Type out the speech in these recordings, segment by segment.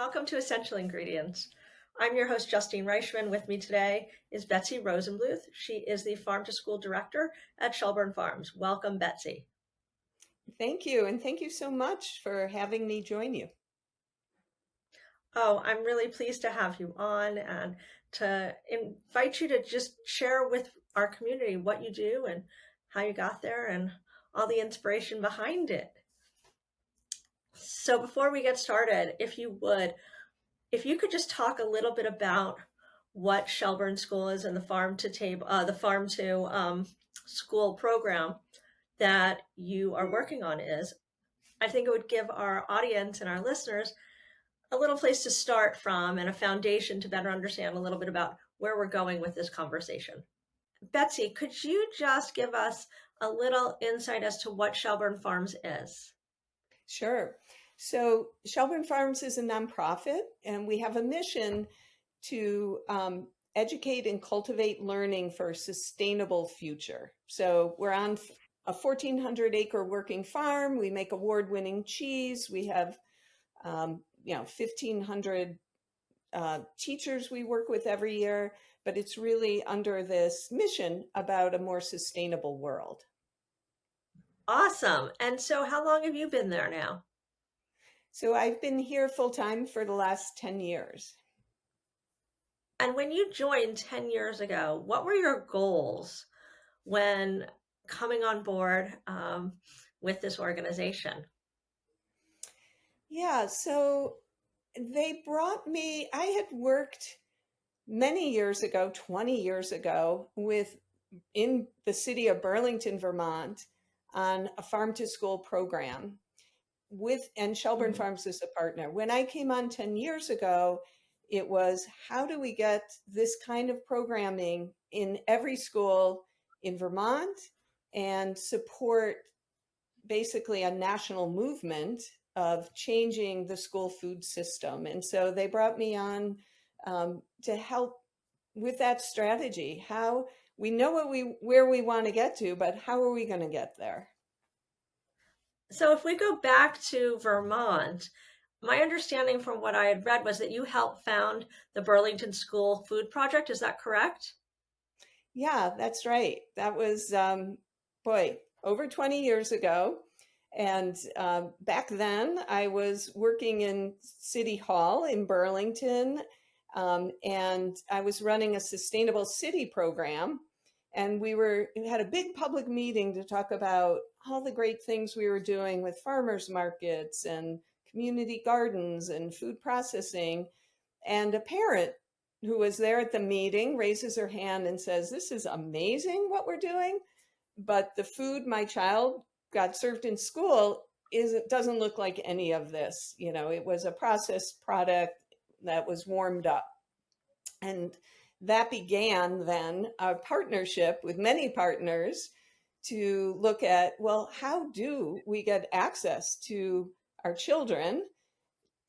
Welcome to Essential Ingredients. I'm your host, Justine Reichman. With me today is Betsy Rosenbluth. She is the Farm to School Director at Shelburne Farms. Welcome, Betsy. Thank you. And thank you so much for having me join you. Oh, I'm really pleased to have you on and to invite you to just share with our community what you do and how you got there and all the inspiration behind it. So before we get started, if you could just talk a little bit about what Shelburne School is and the farm to school program that you are working on is, I think it would give our audience and our listeners a little place to start from and a foundation to better understand a little bit about where we're going with this conversation. Betsy, could you just give us a little insight as to what Shelburne Farms is? Sure. So, Shelburne Farms is a nonprofit, and we have a mission to educate and cultivate learning for a sustainable future. So, we're on a 1,400-acre working farm. We make award-winning cheese. We have 1,500 teachers we work with every year, but it's really under this mission about a more sustainable world. Awesome. And so how long have you been there now? So I've been here full time for the last 10 years. And when you joined 10 years ago, what were your goals when coming on board with this organization? Yeah, so they brought me, I had worked many years ago, 20 years ago, in the city of Burlington, Vermont, on a farm to school program and Shelburne Mhm. Farms is a partner. When I came on 10 years ago, it was how do we get this kind of programming in every school in Vermont and support basically a national movement of changing the school food system. And so they brought me on to help with that strategy. How we know where we want to get to, but how are we going to get there? So if we go back to Vermont, my understanding from what I had read was that you helped found the Burlington School Food Project. Is that correct? Yeah, that's right. That was, boy, over 20 years ago. And back then, I was working in City Hall in Burlington, and I was running a sustainable city program. And we had a big public meeting to talk about all the great things we were doing with farmers markets and community gardens and food processing. And a parent who was there at the meeting raises her hand and says, "This is amazing what we're doing, but the food my child got served in school doesn't look like any of this. You know, it was a processed product that was warmed up." And that began then a partnership with many partners to look at, well, how do we get access to our children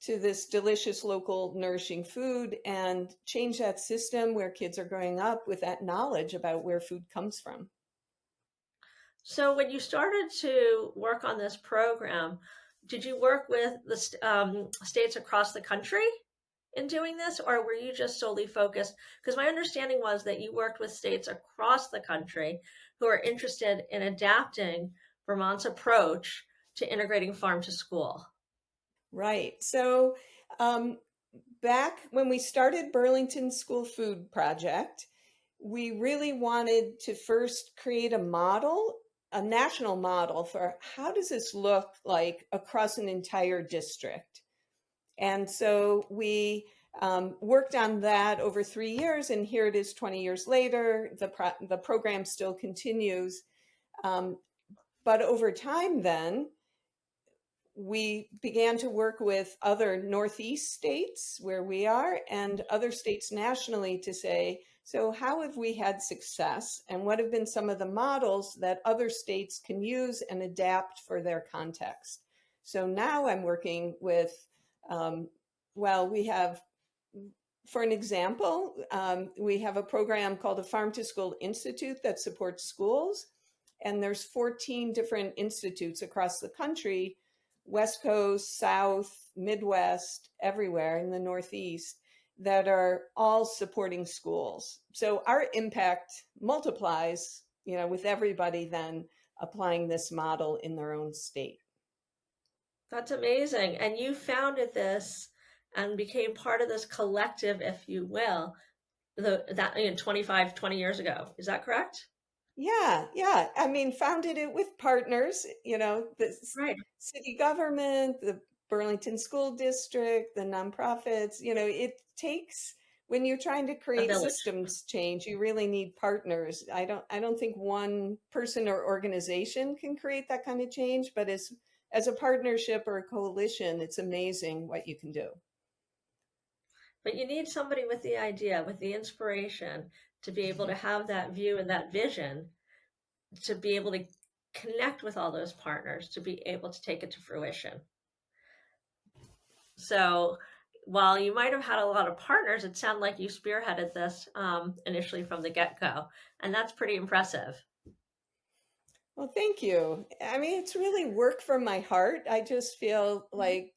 to this delicious local nourishing food and change that system where kids are growing up with that knowledge about where food comes from. So when you started to work on this program, did you work with the states across the country in doing this, or were you just solely focused? Because my understanding was that you worked with states across the country who are interested in adapting Vermont's approach to integrating farm to school. Right. So um, back when we started Burlington School Food Project, we really wanted to first create a model, a national model for how does this look like across an entire district. And so we worked on that over 3 years, and here it is 20 years later. The program still continues. Um, but over time, then, we began to work with other Northeast states where we are and other states nationally to say, so how have we had success and what have been some of the models that other states can use and adapt for their context? So now I'm working with, we have, for an example, we have a program called the Farm to School Institute that supports schools. And there's 14 different institutes across the country West Coast, South, Midwest, everywhere in the Northeast that are all supporting schools. So our impact multiplies, with everybody then applying this model in their own state. That's amazing. And you founded this and became part of this collective, if you will, that 25, 20 years ago. Is that correct? Yeah, yeah. I mean, founded it with partners, the Right. city government, the Burlington School District, the nonprofits. It takes, when you're trying to A create village. systems change, you really need partners. I don't think one person or organization can create that kind of change, but as a partnership or a coalition, it's amazing what you can do. But you need somebody with the idea, with the inspiration to be able to have that view and that vision, to be able to connect with all those partners, to be able to take it to fruition. So while you might have had a lot of partners, it sounded like you spearheaded this initially from the get-go, and that's pretty impressive. Well, thank you. I mean, it's really work from my heart. I just feel like,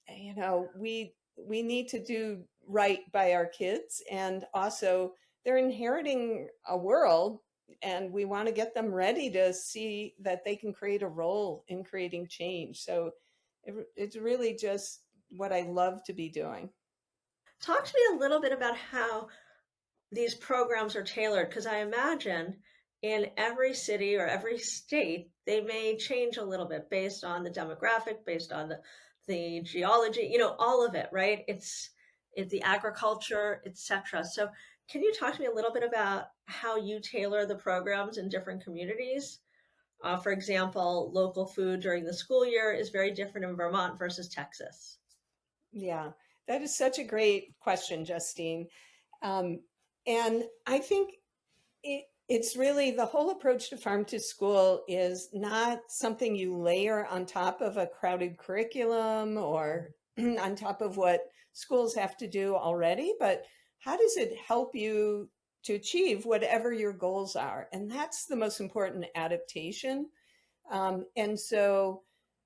we need to do right by our kids, and also they're inheriting a world, and we want to get them ready to see that they can create a role in creating change. So it's really just what I love to be doing. Talk to me a little bit about how these programs are tailored, because I imagine in every city or every state, they may change a little bit based on the demographic, based on the geology, all of it, right? It's the agriculture, etc. So can you talk to me a little bit about how you tailor the programs in different communities? For example, local food during the school year is very different in Vermont versus Texas. Yeah, that is such a great question, Justine. Um, and I think it's really the whole approach to farm to school is not something you layer on top of a crowded curriculum or on top of what schools have to do already, but how does it help you to achieve whatever your goals are? And that's the most important adaptation. And so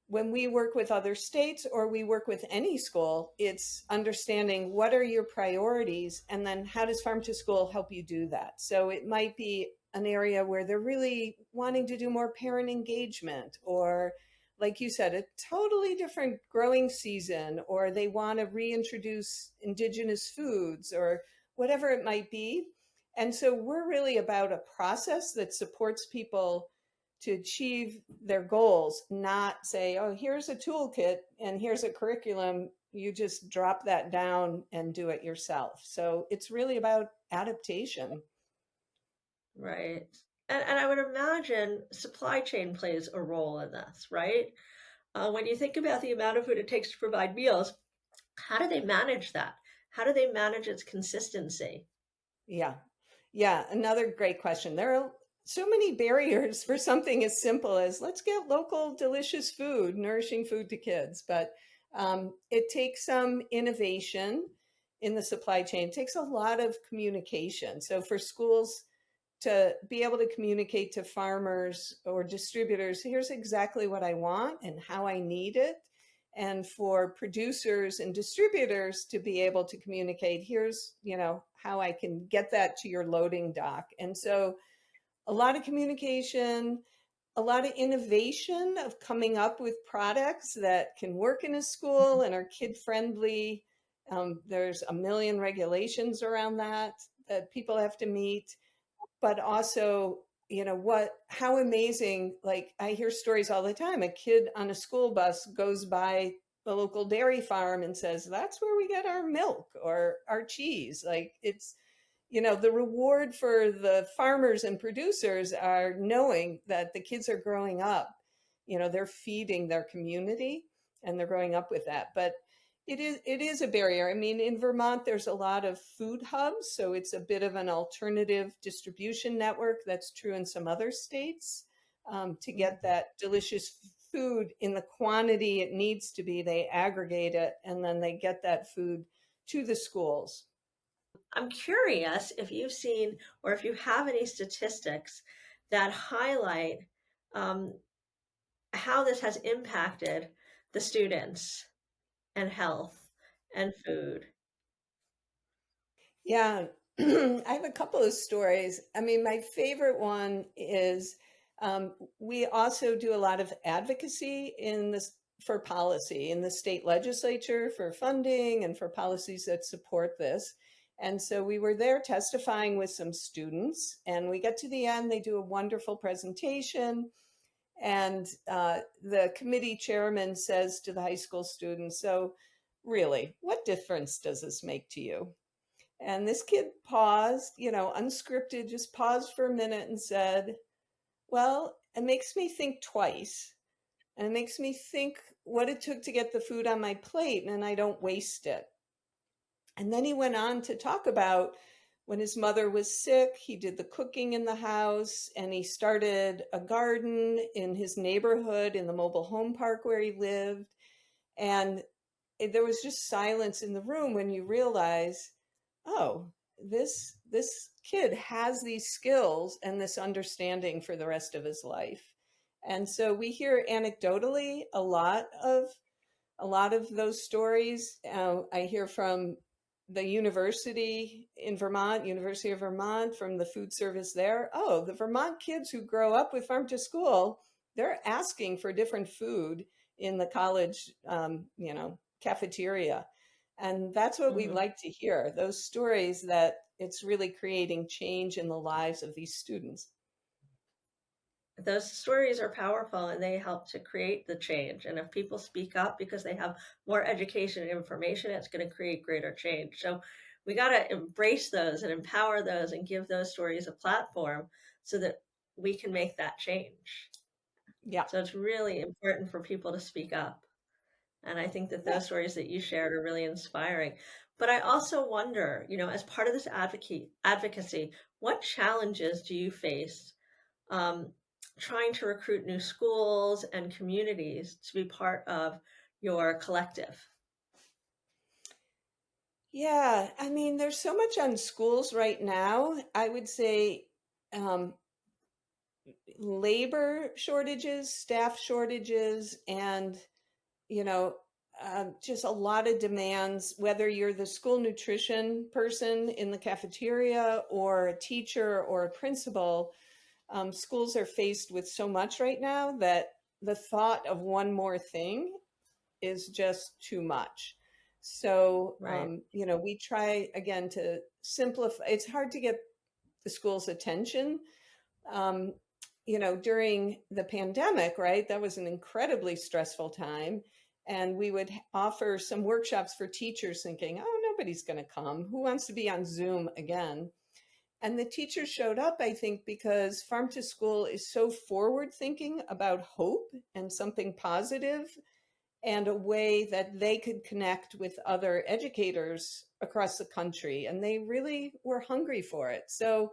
when we work with other states or we work with any school, it's understanding what are your priorities and then how does farm to school help you do that. So it might be an area where they're really wanting to do more parent engagement, or like you said, a totally different growing season, or they want to reintroduce indigenous foods or whatever it might be. And so we're really about a process that supports people to achieve their goals, not say, oh, here's a toolkit and here's a curriculum. You just drop that down and do it yourself. So it's really about adaptation. Right. And I would imagine supply chain plays a role in this, right? When you think about the amount of food it takes to provide meals, how do they manage that? How do they manage its consistency? Yeah. Yeah. Another great question. There are so many barriers for something as simple as let's get local, delicious food, nourishing food to kids. But it takes some innovation in the supply chain. It takes a lot of communication. So for schools to be able to communicate to farmers or distributors, here's exactly what I want and how I need it. And for producers and distributors to be able to communicate, here's, how I can get that to your loading dock. And so a lot of communication, a lot of innovation of coming up with products that can work in a school and are kid friendly. There's a million regulations around that people have to meet, but also, how amazing. Like I hear stories all the time, a kid on a school bus goes by the local dairy farm and says that's where we get our milk or our cheese. Like it's, the reward for the farmers and producers are knowing that the kids are growing up, they're feeding their community and they're growing up with that. But it is a barrier. I mean, in Vermont, there's a lot of food hubs, so it's a bit of an alternative distribution network. That's true in some other states. To get that delicious food in the quantity it needs to be, they aggregate it and then they get that food to the schools. I'm curious if you've seen or if you have any statistics that highlight um, how this has impacted the students and health and food? Yeah, I have a couple of stories. I mean, my favorite one is we also do a lot of advocacy in this for policy in the state legislature for funding and for policies that support this. And so we were there testifying with some students, and we get to the end, they do a wonderful presentation. And the committee chairman says to the high school students, "So, really, what difference does this make to you?" And this kid paused, unscripted, just paused for a minute and said, "Well, it makes me think twice. And it makes me think what it took to get the food on my plate and I don't waste it." And then he went on to talk about when his mother was sick, he did the cooking in the house and he started a garden in his neighborhood in the mobile home park where he lived. And there was just silence in the room when you realize, oh, this kid has these skills and this understanding for the rest of his life. And so we hear anecdotally a lot of those stories. I hear from the university in Vermont, University of Vermont, from the food service there. Oh, the Vermont kids who grow up with farm to school, they're asking for different food in the college, cafeteria. And that's what we Mhm. like to hear, those stories that it's really creating change in the lives of these students. Those stories are powerful and they help to create the change. And if people speak up because they have more education and information, it's going to create greater change. So we got to embrace those and empower those and give those stories a platform so that we can make that change. Yeah. So it's really important for people to speak up. And I think that Yeah. those stories that you shared are really inspiring. But I also wonder, as part of this advocacy, what challenges do you face um, trying to recruit new schools and communities to be part of your collective? Yeah. I mean, there's so much on schools right now. I would say um, labor shortages, staff shortages, and you know, just a lot of demands, whether you're the school nutrition person in the cafeteria or a teacher or a principal. Schools are faced with so much right now that the thought of one more thing is just too much. So, Right. we try again to simplify. It's hard to get the school's attention um, during the pandemic, right? That was an incredibly stressful time. And we would offer some workshops for teachers thinking, oh, nobody's going to come. Who wants to be on Zoom again? And the teachers showed up, I think, because Farm to School is so forward thinking about hope and something positive and a way that they could connect with other educators across the country. And they really were hungry for it. So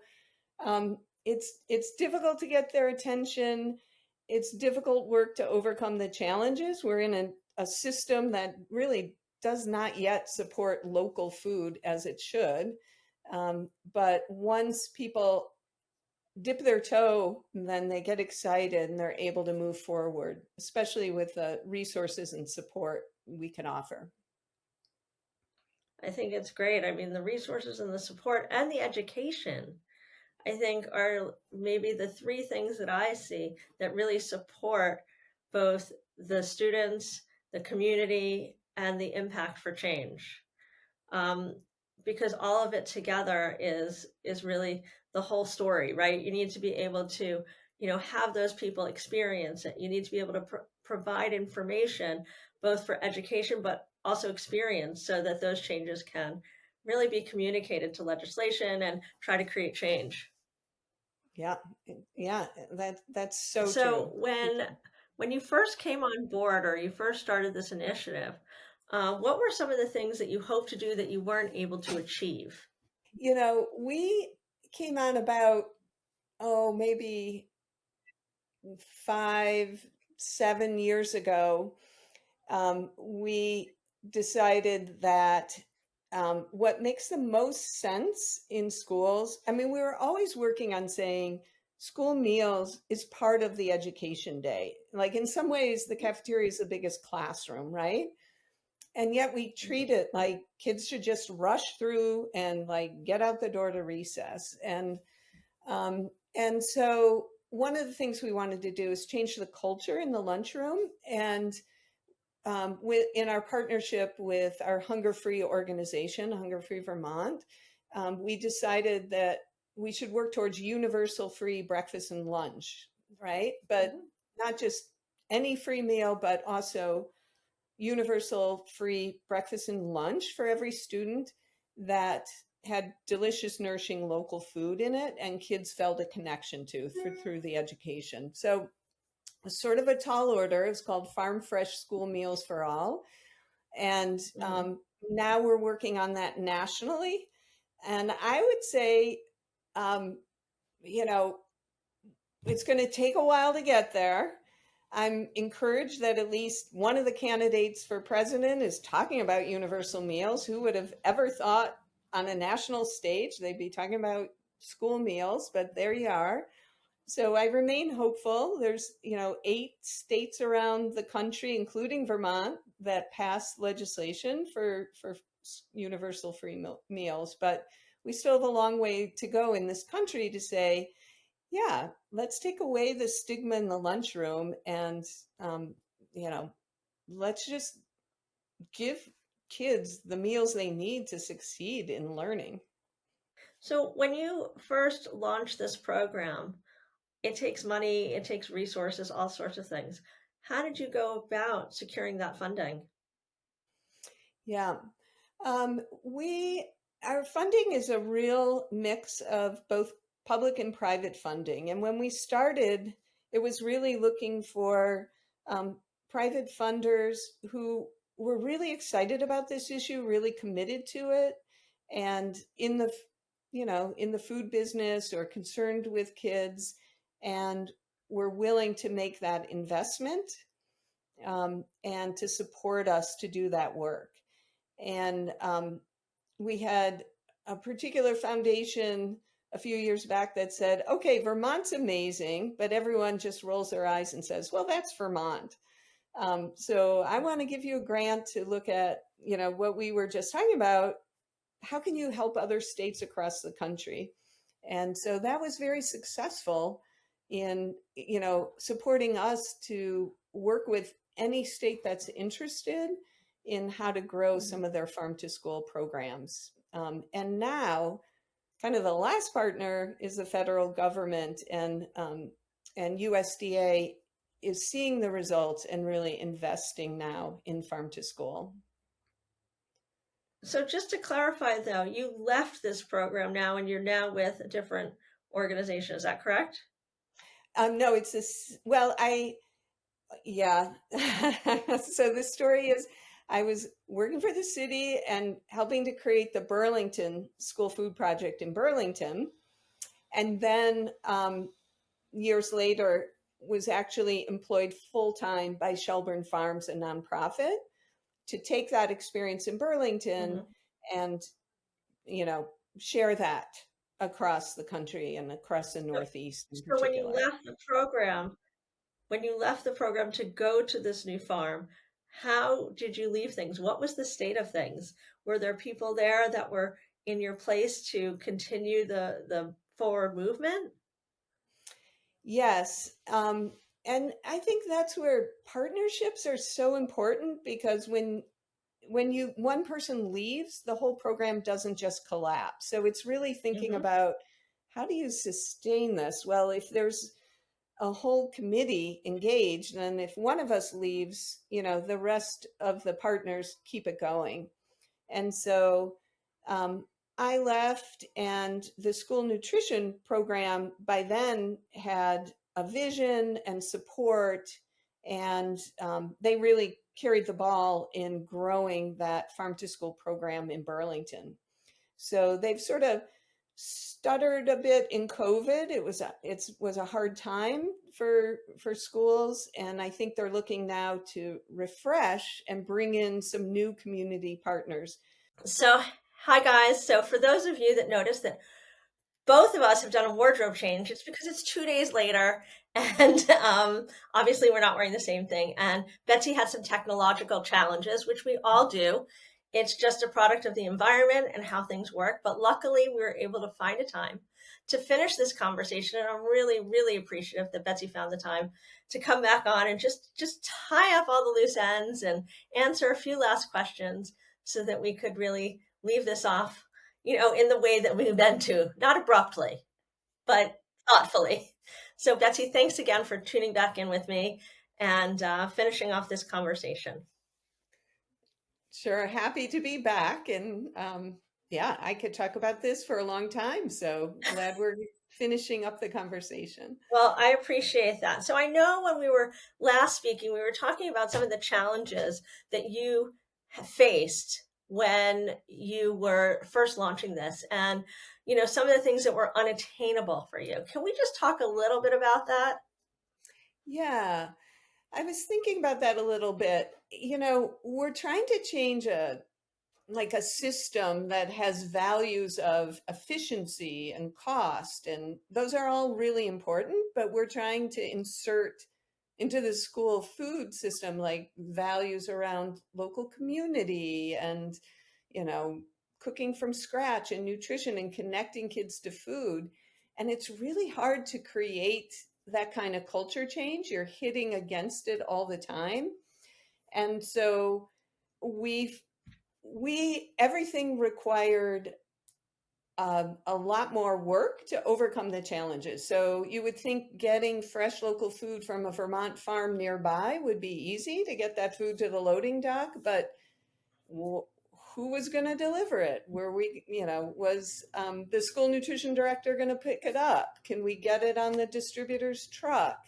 it's difficult to get their attention. It's difficult work to overcome the challenges. We're in a system that really does not yet support local food as it should. But once people dip their toe, then they get excited and they're able to move forward, especially with the resources and support we can offer. I think it's great. I mean, the resources and the support and the education, I think, are maybe the three things that I see that really support both the students, the community, and the impact for change. um, because all of it together is really the whole story, right? You need to be able to, have those people experience it. You need to be able to provide information both for education but also experience so that those changes can really be communicated to legislation and try to create change. Yeah, yeah, that's so So true. when you first came on board or you first started this initiative, what were some of the things that you hoped to do that you weren't able to achieve? We came on about, oh, maybe 5, 7 years ago. We decided that what makes the most sense in schools, I mean, we were always working on saying school meals is part of the education day. Like in some ways, the cafeteria is the biggest classroom, right? And yet we treat it like kids should just rush through and like get out the door to recess. And so one of the things we wanted to do is change the culture in the lunchroom. And in our partnership with our Hunger Free organization, Hunger Free Vermont, we decided that we should work towards universal free breakfast and lunch, right? But Mhm. not just any free meal, but also universal free breakfast and lunch for every student that had delicious, nourishing local food in it, and kids felt a connection to through the education. So sort of a tall order. It's called Farm Fresh School Meals for All. And Mhm. now we're working on that nationally. And I would say, um, you know, it's going to take a while to get there. I'm encouraged that at least one of the candidates for president is talking about universal meals. Who would have ever thought on a national stage they'd be talking about school meals? But there you are. So I remain hopeful. There's, 8 states around the country, including Vermont, that passed legislation for universal free meals. But we still have a long way to go in this country to say, yeah, let's take away the stigma in the lunchroom and, um, you know, let's just give kids the meals they need to succeed in learning. So when you first launched this program, it takes money, it takes resources, all sorts of things. How did you go about securing that funding? Yeah. We Our funding is a real mix of both public and private funding. And when we started, it was really looking for um, private funders who were really excited about this issue, really committed to it, and in the food business or concerned with kids, and were willing to make that investment and to support us to do that work. And we had a particular foundation a few years back that said, okay, Vermont's amazing, but everyone just rolls their eyes and says, well, that's Vermont. So I want to give you a grant to look at, what we were just talking about. How can you help other states across the country? And so that was very successful in, supporting us to work with any state that's interested in how to grow some Mhm. of their farm to school programs. And now, kind of the last partner is the federal government, and USDA is seeing the results and really investing now in farm to school. So just to clarify though, you left this program now and you're now with a different organization. Is that correct? No, it's this. Well, yeah. So the story is I was working for the city and helping to create the Burlington School Food Project in Burlington. And then years later, was actually employed full time by Shelburne Farms, a nonprofit, to take that experience in Burlington Mhm. and, you know, share that across the country and across the So, Northeast in so when you particular. left the program, to go to this new farm, how did you leave things? What was the state of things? Were there people there that were in your place to continue the forward movement? Yes. And I think that's where partnerships are so important because when one person leaves, the whole program doesn't just collapse. So it's really thinking Mhm. about how do you sustain this? Well, if there's a whole committee engaged, and if one of us leaves, the rest of the partners keep it going. And so um, I left, and the school nutrition program by then had a vision and support, and they really carried the ball in growing that farm to school program in Burlington. So they've sort of stuttered a bit in COVID. It was a hard time for schools, and I think they're looking now to refresh and bring in some new community partners. So, hi guys. So, for those of you that noticed that both of us have done a wardrobe change. It's because it's 2 days later, and obviously we're not wearing the same thing. And Betsy had some technological challenges, which we all do. It's just a product of the environment and how things work. But luckily, we were able to find a time to finish this conversation, and I'm really, really appreciative that Betsy found the time to come back on and just tie up all the loose ends and answer a few last questions so that we could really leave this off, in the way that we meant to, not abruptly, but thoughtfully. So, Betsy, thanks again for tuning back in with me and finishing off this conversation. Sure, happy to be back. And yeah, I could talk about this for a long time. So glad we're finishing up the conversation. Well, I appreciate that. So, I know when we were last speaking, we were talking about some of the challenges that you have faced when you were first launching this and some of the things that were unattainable for you. Can we just talk a little bit about that? Yeah, I was thinking about that a little bit. We're trying to change a system that has values of efficiency and cost, and those are all really important, but we're trying to insert into the school food system like values around local community and you know cooking from scratch and nutrition and connecting kids to food. And it's really hard to create that kind of culture change. You're hitting against it all the time. And so we've we everything required a lot more work to overcome the challenges. So you would think getting fresh local food from a Vermont farm nearby would be easy to get that food to the loading dock, but who was going to deliver it? Was the school nutrition director going to pick it up? Can we get it on the distributor's truck?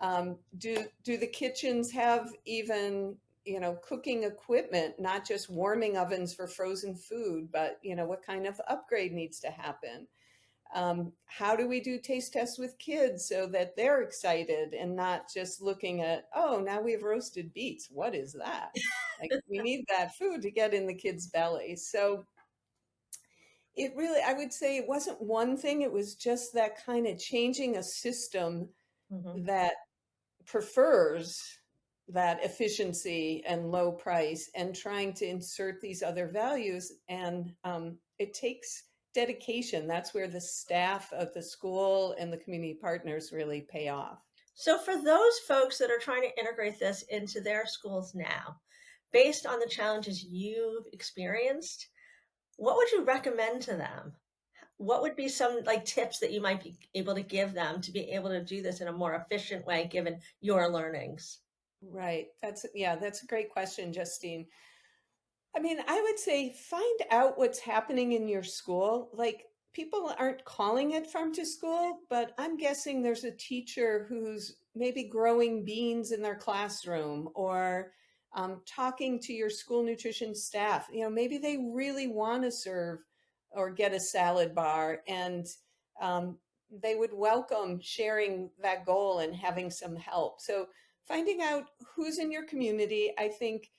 Do the kitchens have even cooking equipment, not just warming ovens for frozen food, but what kind of upgrade needs to happen? How do we do taste tests with kids so that they're excited and not just looking at, oh, now we have roasted beets, what is that? Like, we need that food to get in the kids' bellies. So it really, I would say, it wasn't one thing, it was just that kind of changing a system Mhm. that prefers that efficiency and low price and trying to insert these other values. And it takes dedication. That's where the staff of the school and the community partners really pay off. So, for those folks that are trying to integrate this into their schools now, based on the challenges you've experienced, what would you recommend to them? What would be some like tips that you might be able to give them to be able to do this in a more efficient way given your learnings? Right. That's a great question, Justine. I mean, I would say find out what's happening in your school. Like, people aren't calling it farm to school, but I'm guessing there's a teacher who's maybe growing beans in their classroom or talking to your school nutrition staff. Maybe they really want to serve or get a salad bar, and um, they would welcome sharing that goal and having some help. So, finding out who's in your community, I think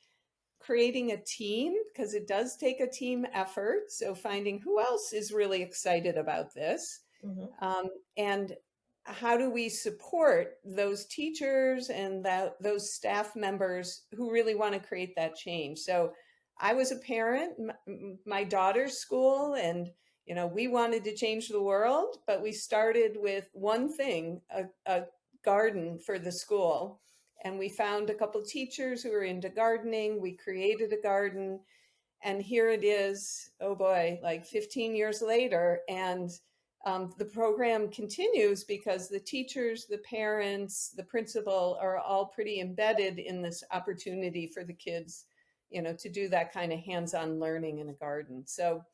creating a team, because it does take a team effort. So finding who else is really excited about this, Mhm. um, and how do we support those teachers and those staff members who really want to create that change. So I was a parent, my daughter's school, and we wanted to change the world, but we started with one thing, a garden for the school. And we found a couple teachers who were into gardening. We created a garden, and here it is, oh boy, like 15 years later. And the program continues because the teachers, the parents, the principal are all pretty embedded in this opportunity for the kids, to do that kind of hands-on learning in a garden. So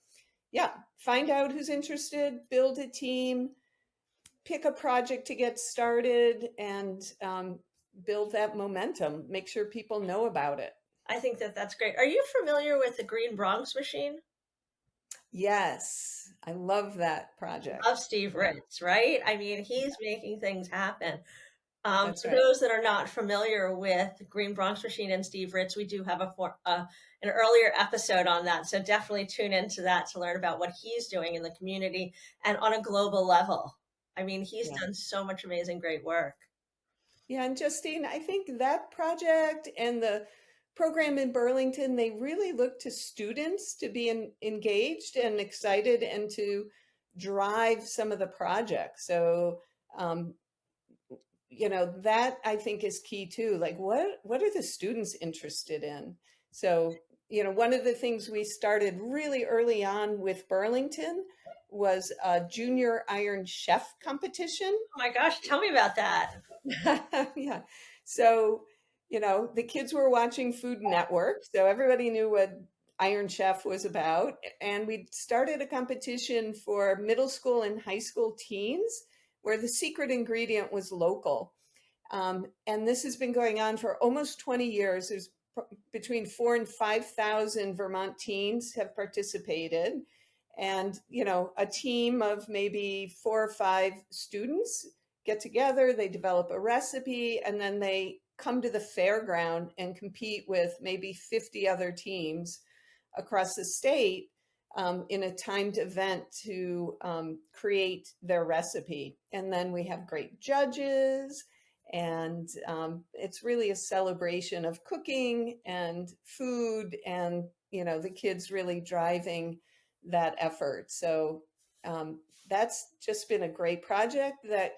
yeah, find out who's interested, build a team, pick a project to get started, and build that momentum. Make sure people know about it. I think that that's great. Are you familiar with the Green Bronx machine? Yes, I love that Love project. Steve Yeah. Ritz, right? I mean, he's making things happen. That's For right. those that are not familiar with Green Bronx Machine and Steve Ritz, we do have an earlier episode on that. So definitely tune into that to learn about what he's doing in the community and on a global level. I mean, he's Yeah. done so much amazing, great work. Yeah, and Justine, I think that project and the program in Burlington, they really look to students to be engaged and excited and to drive some of the projects. So, um, that I think is key too. Like, what are the students interested in? So, one of the things we started really early on with Burlington was a junior Iron Chef competition. Oh my gosh, tell me about that. Yeah. So, the kids were watching Food Network, so everybody knew what Iron Chef was about. And we started a competition for middle school and high school teens where the secret ingredient was local. And this has been going on for almost 20 years. There's between 4 and 5,000 Vermont teens have participated. And, a team of maybe 4 or 5 students get together, they develop a recipe, and then they come to the fairground and compete with maybe 50 other teams across the state in a timed event to create their recipe. And then we have great judges, and it's really a celebration of cooking and food, and the kids really driving that effort. So um, that's just been a great project that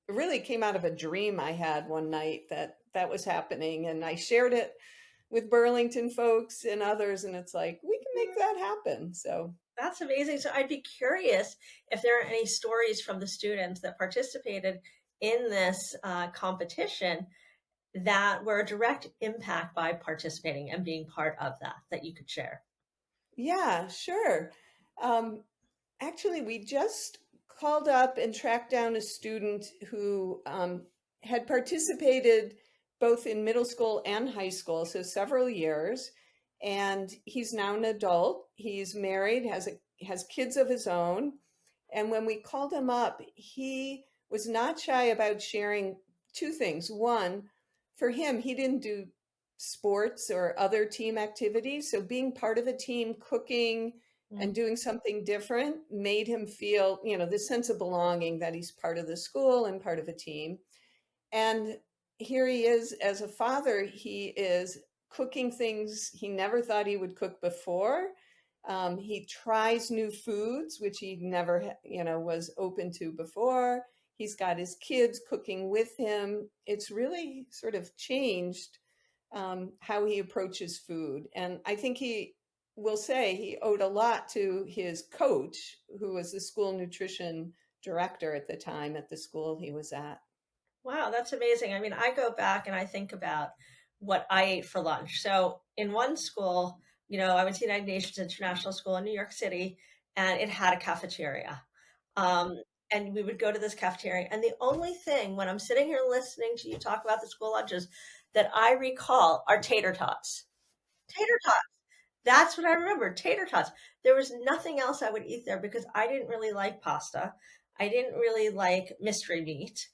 really came out of a dream I had one night that was happening, and I shared it with Burlington folks and others, and it's like we can make that happen. So That's amazing. So I'd be curious if there are any stories from the students that participated in this competition that were a direct impact by participating and being part of that you could share. yeah, sure. Um, Actually, we just called up and tracked down a student who had participated both in middle school and high school, so several years. And he's now an adult. He's married, has kids of his own. And when we called him up, he was not shy about sharing two things. One, for him, he didn't do sports or other team activities. So being part of a team, cooking, and Mm. doing something different made him feel, this sense of belonging that he's part of the school and part of a team. And here he is as a father, he is cooking things he never thought he would cook before. He tries new foods, which he never, was open to before. He's got his kids cooking with him. It's really sort of changed how he approaches food. And I think he will say he owed a lot to his coach, who was the school nutrition director at the time at the school he was at. Wow, that's amazing. I mean, I go back and I think about what I ate for lunch. So in one school, I went to United Nations International School in New York City, and it had a cafeteria. Um, and we would go to this cafeteria. And the only thing when I'm sitting here listening to you talk about the school lunches that I recall are tater tots. Tater tots. That's what I remember, tater tots. There was nothing else I would eat there because I didn't really like pasta. I didn't really like mystery meat,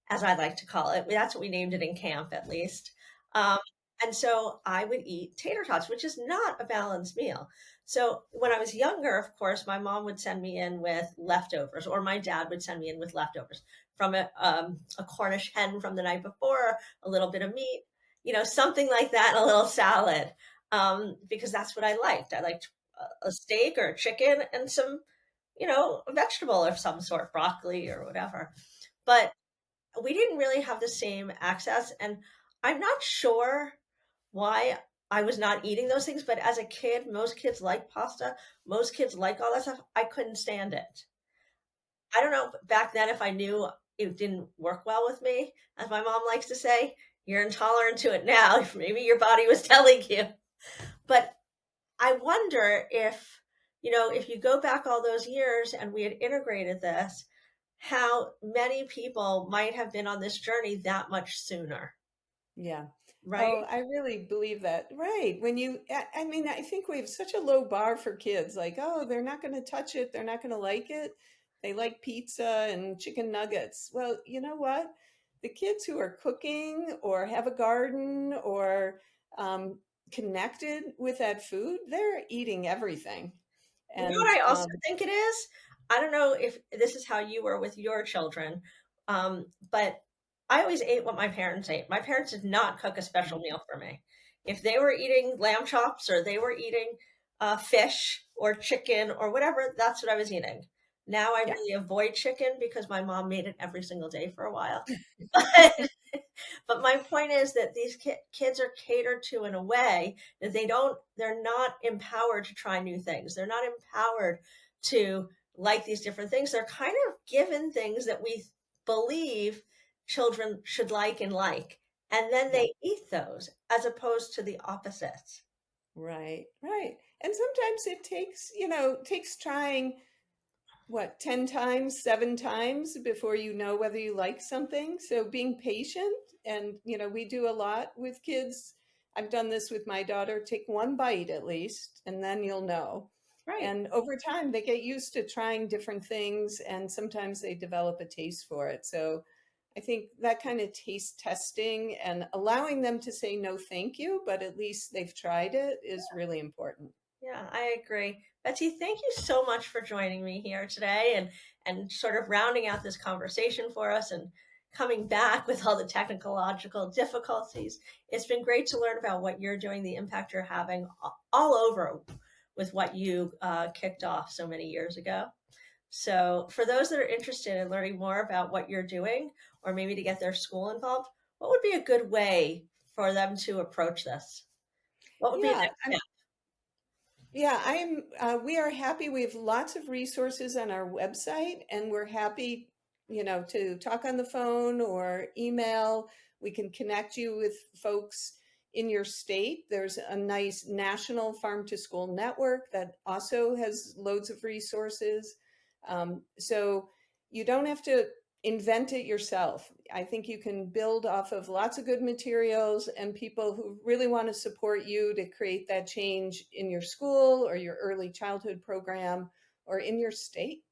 as I like to call it. That's what we named it in camp, at least. Um, and so I would eat tater tots, which is not a balanced meal. So when I was younger, of course, my mom would send me in with leftovers, or my dad would send me in with leftovers from a Cornish hen from the night before, a little bit of meat, something like that, and a little salad, because that's what I liked. I liked a steak or a chicken and some, a vegetable of some sort, broccoli or whatever. But we didn't really have the same access, and I'm not sure why I was not eating those things, but as a kid, most kids like pasta, most kids like all that stuff. I couldn't stand it. I don't know back then if I knew it didn't work well with me, as my mom likes to say, you're intolerant to it now. Maybe your body was telling you. But I wonder if, if you go back all those years and we had integrated this, how many people might have been on this journey that much sooner, Yeah. right? Oh, I really believe that. Right. I mean, I think we have such a low bar for kids. Like, oh, they're not going to touch it. They're not going to like it. They like pizza and chicken nuggets. Well, you know what? the kids who are cooking or have a garden or um, connected with that food, they're eating everything. You know And what I also think it is? I don't know if this is how you were with your children, but I always ate what my parents ate. My parents did not cook a special meal for me. If they were eating lamb chops or they were eating fish or chicken or whatever, that's what I was eating. Now I yeah, really avoid chicken because my mom made it every single day for a while. But but my point is that these kids are catered to in a way that they're not empowered to try new things. They're not empowered to like these different things. They're kind of given things that we believe children should like. And then yeah, they eat those as opposed to the opposites. right, right. And sometimes it takes, takes trying what, 10 times, 7 times before you know whether you like something. So being patient, and we do a lot with kids. I've done this with my daughter. Take one bite at least, and then you'll know. Right. And over time, they get used to trying different things, and sometimes they develop a taste for it. So I think that kind of taste testing and allowing them to say no, thank you, but at least they've tried it is really important. Yeah, I agree. Betsy, thank you so much for joining me here today and sort of rounding out this conversation for us and coming back with all the technological difficulties. It's been great to learn about what you're doing, the impact you're having all over with what you kicked off so many years ago. So, for those that are interested in learning more about what you're doing, or maybe to get their school involved, what would be a good way for them to approach this? What would be a Yeah, next step? Yeah, we are happy. We have lots of resources on our website, and we're happy, to talk on the phone or email. We can connect you with folks in your state. There's a nice national farm to school network that also has loads of resources. So you don't have to invent it yourself. I think you can build off of lots of good materials and people who really want to support you to create that change in your school or your early childhood program or in your state.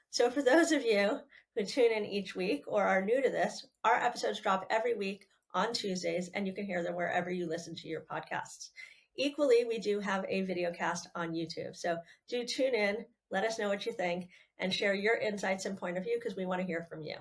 So, for those of you who tune in each week or are new to this, our episodes drop every week on Tuesdays, and you can hear them wherever you listen to your podcasts. Equally, we do have a video cast on YouTube. So, do tune in, let us know what you think, and share your insights and point of view because we want to hear from you.